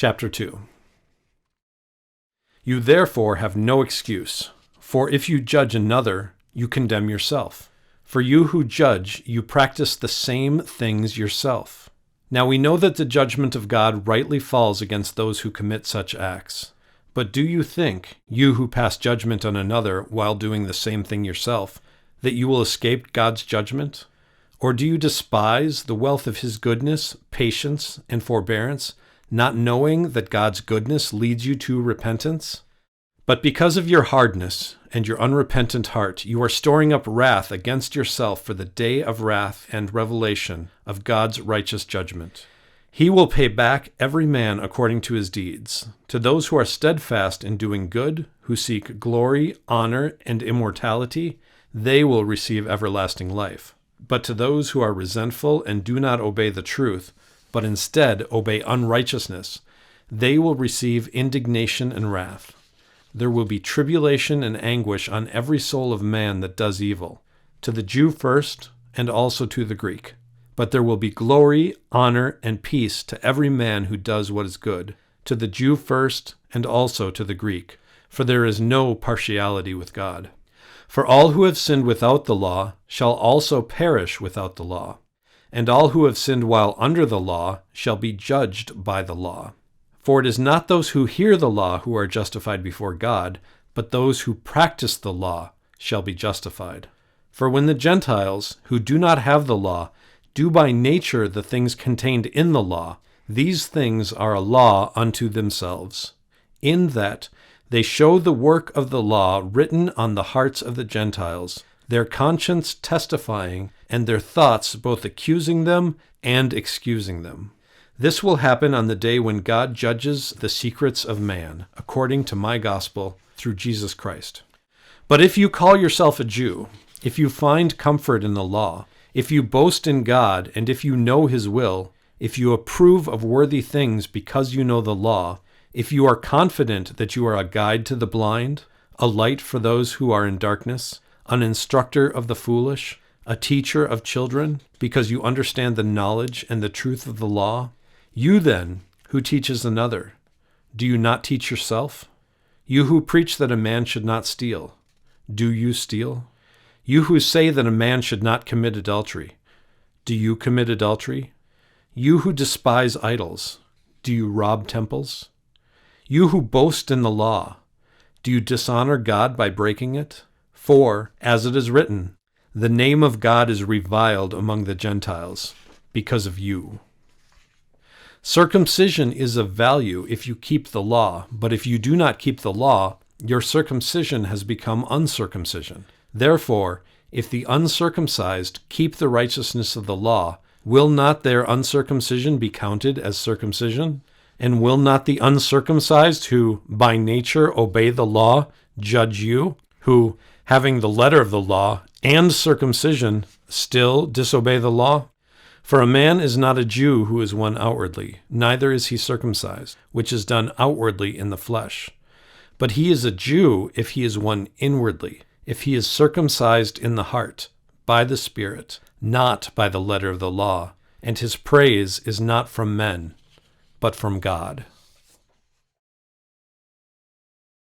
Chapter 2. You therefore have no excuse, for if you judge another, you condemn yourself. For you who judge, you practice the same things yourself. Now we know that the judgment of God rightly falls against those who commit such acts. But do you think, you who pass judgment on another while doing the same thing yourself, that you will escape God's judgment? Or do you despise the wealth of his goodness, patience, and forbearance, not knowing that God's goodness leads you to repentance? But because of your hardness and your unrepentant heart, you are storing up wrath against yourself for the day of wrath and revelation of God's righteous judgment. He will pay back every man according to his deeds. To those who are steadfast in doing good, who seek glory, honor, and immortality, they will receive everlasting life. But to those who are resentful and do not obey the truth, but instead obey unrighteousness, they will receive indignation and wrath. There will be tribulation and anguish on every soul of man that does evil, to the Jew first, and also to the Greek. But there will be glory, honor, and peace to every man who does what is good, to the Jew first, and also to the Greek, for there is no partiality with God. For all who have sinned without the law shall also perish without the law, and all who have sinned while under the law shall be judged by the law. For it is not those who hear the law who are justified before God, but those who practice the law shall be justified. For when the Gentiles, who do not have the law, do by nature the things contained in the law, these things are a law unto themselves, in that they show the work of the law written on the hearts of the Gentiles, their conscience testifying, and their thoughts both accusing them and excusing them. This will happen on the day when God judges the secrets of man, according to my gospel, through Jesus Christ. But if you call yourself a Jew, if you find comfort in the law, if you boast in God, and if you know his will, if you approve of worthy things because you know the law, if you are confident that you are a guide to the blind, a light for those who are in darkness, an instructor of the foolish, a teacher of children, because you understand the knowledge and the truth of the law, you then, who teaches another, do you not teach yourself? You who preach that a man should not steal, do you steal? You who say that a man should not commit adultery, do you commit adultery? You who despise idols, do you rob temples? You who boast in the law, do you dishonor God by breaking it? For, as it is written, the name of God is reviled among the Gentiles because of you. Circumcision is of value if you keep the law, but if you do not keep the law, your circumcision has become uncircumcision. Therefore, if the uncircumcised keep the righteousness of the law, will not their uncircumcision be counted as circumcision? And will not the uncircumcised who, by nature, obey the law, judge you, who, having the letter of the law and circumcision, still disobey the law? For a man is not a Jew who is one outwardly, neither is he circumcised, which is done outwardly in the flesh. But he is a Jew if he is one inwardly, if he is circumcised in the heart, by the Spirit, not by the letter of the law, and his praise is not from men, but from God.